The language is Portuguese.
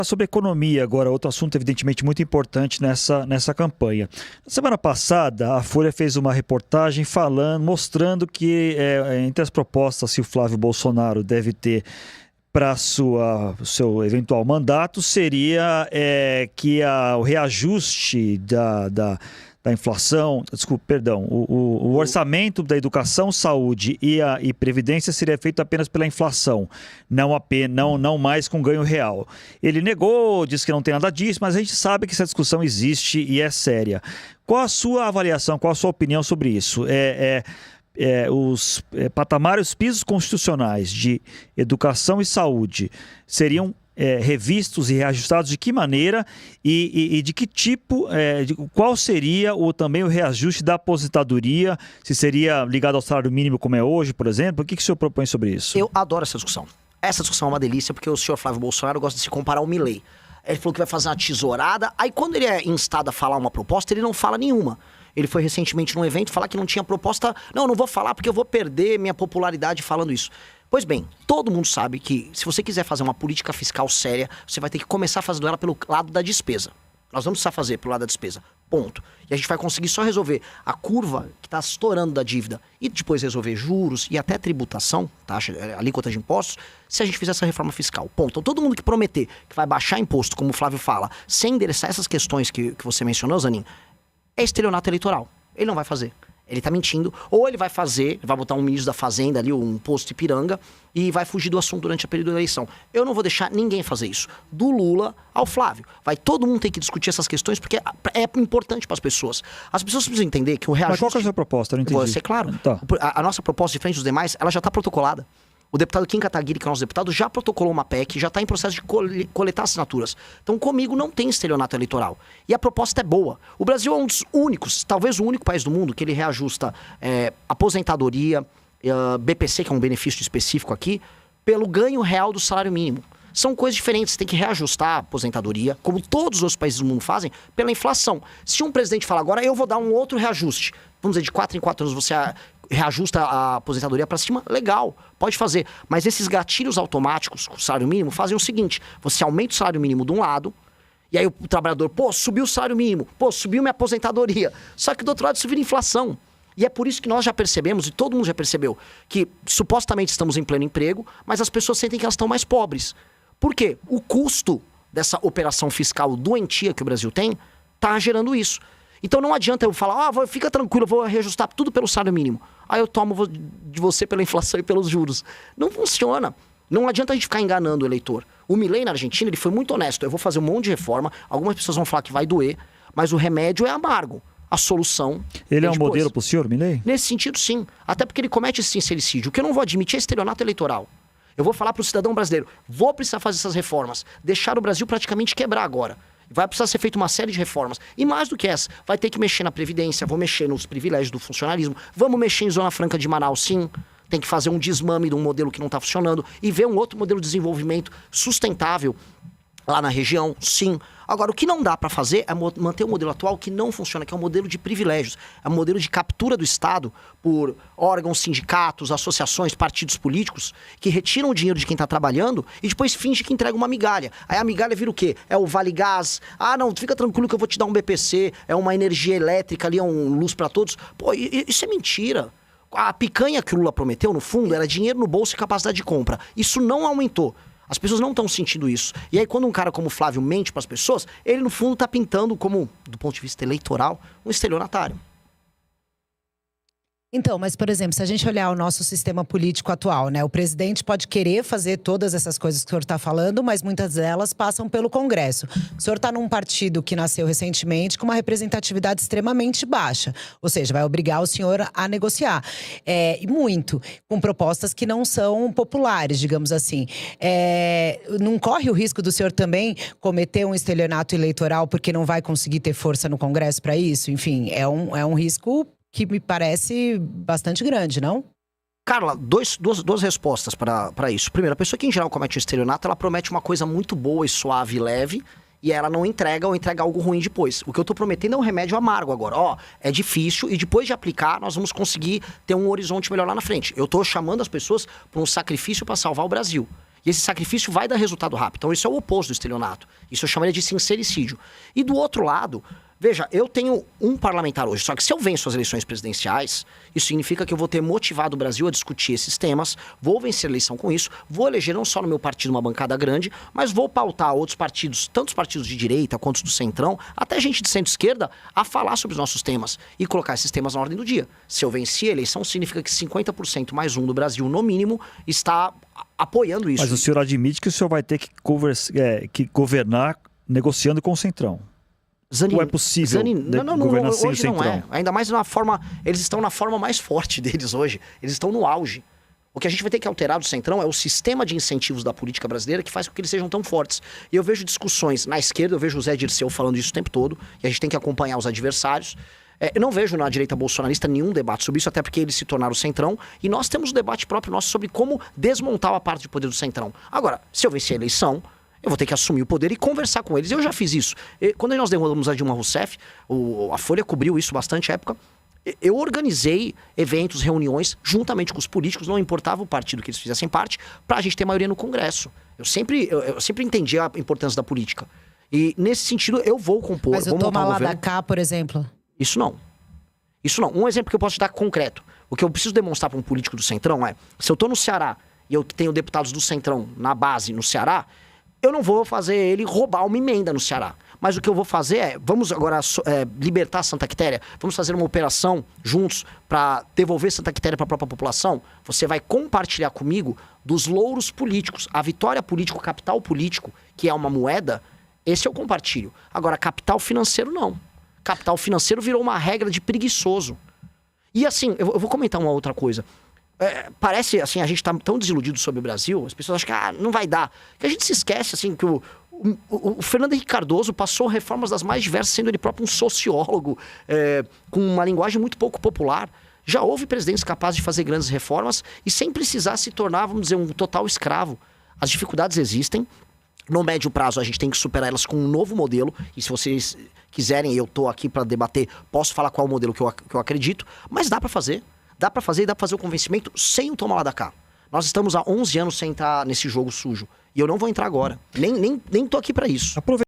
Sobre economia agora, outro assunto evidentemente muito importante nessa campanha. Na semana passada, a Folha fez uma reportagem mostrando que entre as propostas que o Flávio Bolsonaro deve ter para seu eventual mandato seria que o reajuste da inflação, o orçamento da educação, saúde e previdência seria feito apenas pela inflação, não mais com ganho real. Ele negou, disse que não tem nada disso, mas a gente sabe que essa discussão existe e é séria. Qual a sua avaliação, qual a sua opinião sobre isso? Os patamares, os pisos constitucionais de educação e saúde seriam revistos e reajustados de que maneira e de que tipo, qual seria também o reajuste da aposentadoria, se seria ligado ao salário mínimo como é hoje, por exemplo? O que o senhor propõe sobre isso? Eu adoro essa discussão. Essa discussão é uma delícia porque o senhor Flávio Bolsonaro gosta de se comparar ao Milei. Ele falou que vai fazer uma tesourada, aí quando ele é instado a falar uma proposta, ele não fala nenhuma. Ele foi recentemente num evento falar que não tinha proposta. Não vou falar porque eu vou perder minha popularidade falando isso. Pois bem, todo mundo sabe que se você quiser fazer uma política fiscal séria, você vai ter que começar fazendo ela pelo lado da despesa. Nós vamos precisar fazer pelo lado da despesa, ponto. E a gente vai conseguir só resolver a curva que está estourando da dívida e depois resolver juros e até tributação, taxa, alíquota de impostos, se a gente fizer essa reforma fiscal, ponto. Então todo mundo que prometer que vai baixar imposto, como o Flávio fala, sem endereçar essas questões que você mencionou, Zanin, é estelionato eleitoral. Ele não vai fazer. Ele tá mentindo. Ou ele vai botar um ministro da Fazenda ali, um posto Ipiranga, e vai fugir do assunto durante a período da eleição. Eu não vou deixar ninguém fazer isso. Do Lula ao Flávio. Vai todo mundo ter que discutir essas questões, porque é importante para as pessoas. As pessoas precisam entender que o reajuste... Mas qual que é a sua proposta? Eu não entendi. Vou ser claro. Tá. A nossa proposta, diferente dos demais, ela já está protocolada. O deputado Kim Kataguiri, que é o nosso deputado, já protocolou uma PEC, já está em processo de coletar assinaturas. Então, comigo não tem estelionato eleitoral. E a proposta é boa. O Brasil é um dos únicos, talvez o único país do mundo, que ele reajusta aposentadoria, BPC, que é um benefício específico aqui, pelo ganho real do salário mínimo. São coisas diferentes, você tem que reajustar a aposentadoria, como todos os outros países do mundo fazem, pela inflação. Se um presidente fala agora, eu vou dar um outro reajuste, vamos dizer, de 4 em 4 anos você reajusta a aposentadoria para cima, legal, pode fazer. Mas esses gatilhos automáticos com o salário mínimo fazem o seguinte, você aumenta o salário mínimo de um lado, e aí o trabalhador, subiu o salário mínimo, subiu minha aposentadoria. Só que do outro lado isso vira inflação. E é por isso que nós já percebemos, e todo mundo já percebeu, que supostamente estamos em pleno emprego, mas as pessoas sentem que elas estão mais pobres. Por quê? O custo dessa operação fiscal doentia que o Brasil tem está gerando isso. Então não adianta eu falar, fica tranquilo, eu vou reajustar tudo pelo salário mínimo. Aí eu tomo de você pela inflação e pelos juros. Não funciona. Não adianta a gente ficar enganando o eleitor. O Milei na Argentina, ele foi muito honesto. Eu vou fazer um monte de reforma, algumas pessoas vão falar que vai doer, mas o remédio é amargo. A solução... Ele é um modelo para o senhor, Milei? Nesse sentido, sim. Até porque ele comete esse sincericídio. O que eu não vou admitir é estelionato eleitoral. Eu vou falar para o cidadão brasileiro, vou precisar fazer essas reformas, deixar o Brasil praticamente quebrar agora. Vai precisar ser feita uma série de reformas. E mais do que essa, vai ter que mexer na Previdência, vou mexer nos privilégios do funcionalismo, vamos mexer em Zona Franca de Manaus, sim. Tem que fazer um desmame de um modelo que não está funcionando e ver um outro modelo de desenvolvimento sustentável lá na região, sim. Agora, o que não dá para fazer é manter o modelo atual que não funciona, que é um modelo de privilégios. É um modelo de captura do Estado por órgãos, sindicatos, associações, partidos políticos, que retiram o dinheiro de quem está trabalhando e depois finge que entrega uma migalha. Aí a migalha vira o quê? É o Vale Gás. Não, fica tranquilo que eu vou te dar um BPC, é uma energia elétrica ali, é um luz para todos. Pô, isso é mentira. A picanha que o Lula prometeu, no fundo, era dinheiro no bolso e capacidade de compra. Isso não aumentou. As pessoas não estão sentindo isso. E aí, quando um cara como o Flávio mente para as pessoas, ele, no fundo, está pintando como, do ponto de vista eleitoral, um estelionatário. Então, mas, por exemplo, se a gente olhar o nosso sistema político atual, né? O presidente pode querer fazer todas essas coisas que o senhor está falando, mas muitas delas passam pelo Congresso. O senhor está num partido que nasceu recentemente com uma representatividade extremamente baixa. Ou seja, vai obrigar o senhor a negociar. E muito. Com propostas que não são populares, digamos assim. Não corre o risco do senhor também cometer um estelionato eleitoral porque não vai conseguir ter força no Congresso para isso? Enfim, é um risco que me parece bastante grande, não? Carla, duas respostas para isso. Primeiro, a pessoa que em geral comete um estelionato, ela promete uma coisa muito boa e suave e leve, e ela não entrega ou entrega algo ruim depois. O que eu tô prometendo é um remédio amargo agora. É difícil e depois de aplicar, nós vamos conseguir ter um horizonte melhor lá na frente. Eu tô chamando as pessoas para um sacrifício para salvar o Brasil. E esse sacrifício vai dar resultado rápido. Então isso é o oposto do estelionato. Isso eu chamaria de sincericídio. E do outro lado, veja, eu tenho um parlamentar hoje, só que se eu venço as eleições presidenciais, isso significa que eu vou ter motivado o Brasil a discutir esses temas, vou vencer a eleição com isso, vou eleger não só no meu partido uma bancada grande, mas vou pautar outros partidos, tanto os partidos de direita quanto os do centrão, até gente de centro-esquerda, a falar sobre os nossos temas e colocar esses temas na ordem do dia. Se eu vencer a eleição, significa que 50% mais um do Brasil, no mínimo, está apoiando isso. Mas o senhor admite que o senhor vai ter que governar negociando com o centrão. Zani, ou é possível governar sem o hoje não centrão? é. Ainda mais na forma... Eles estão na forma mais forte deles hoje. Eles estão no auge. O que a gente vai ter que alterar do centrão é o sistema de incentivos da política brasileira que faz com que eles sejam tão fortes. E eu vejo discussões na esquerda, eu vejo o Zé Dirceu falando isso o tempo todo, e a gente tem que acompanhar os adversários. Eu não vejo na direita bolsonarista nenhum debate sobre isso, até porque eles se tornaram o centrão, e nós temos um debate próprio nosso sobre como desmontar a parte de poder do centrão. Agora, se eu vencer a eleição, eu vou ter que assumir o poder e conversar com eles. Eu já fiz isso. Quando nós derrubamos a Dilma Rousseff, a Folha cobriu isso bastante época, eu organizei eventos, reuniões, juntamente com os políticos, não importava o partido que eles fizessem parte, pra gente ter maioria no Congresso. Eu sempre entendi a importância da política. E, nesse sentido, eu vou compor... Mas o toma lá da cá, por exemplo? Isso não. Isso não. Um exemplo que eu posso te dar concreto. O que eu preciso demonstrar para um político do Centrão é, se eu tô no Ceará e eu tenho deputados do Centrão na base no Ceará, eu não vou fazer ele roubar uma emenda no Ceará. Mas o que eu vou fazer é, vamos agora libertar Santa Quitéria, vamos fazer uma operação juntos para devolver Santa Quitéria para a própria população. Você vai compartilhar comigo dos louros políticos. A vitória política, o capital político, que é uma moeda, esse eu compartilho. Agora, capital financeiro não. Capital financeiro virou uma regra de preguiçoso. E assim, eu vou comentar uma outra coisa. Parece, assim, a gente tá tão desiludido sobre o Brasil, as pessoas acham que não vai dar. Que a gente se esquece, assim, que o Fernando Henrique Cardoso passou reformas das mais diversas, sendo ele próprio um sociólogo, com uma linguagem muito pouco popular. Já houve presidentes capazes de fazer grandes reformas e sem precisar se tornar, vamos dizer, um total escravo. As dificuldades existem. No médio prazo, a gente tem que superar elas com um novo modelo. E se vocês quiserem, eu tô aqui para debater, posso falar qual é o modelo que eu acredito. Mas dá para fazer. Dá pra fazer e dá pra fazer o convencimento sem o toma lá da cá. Nós estamos há 11 anos sem entrar nesse jogo sujo. E eu não vou entrar agora. Nem tô aqui pra isso.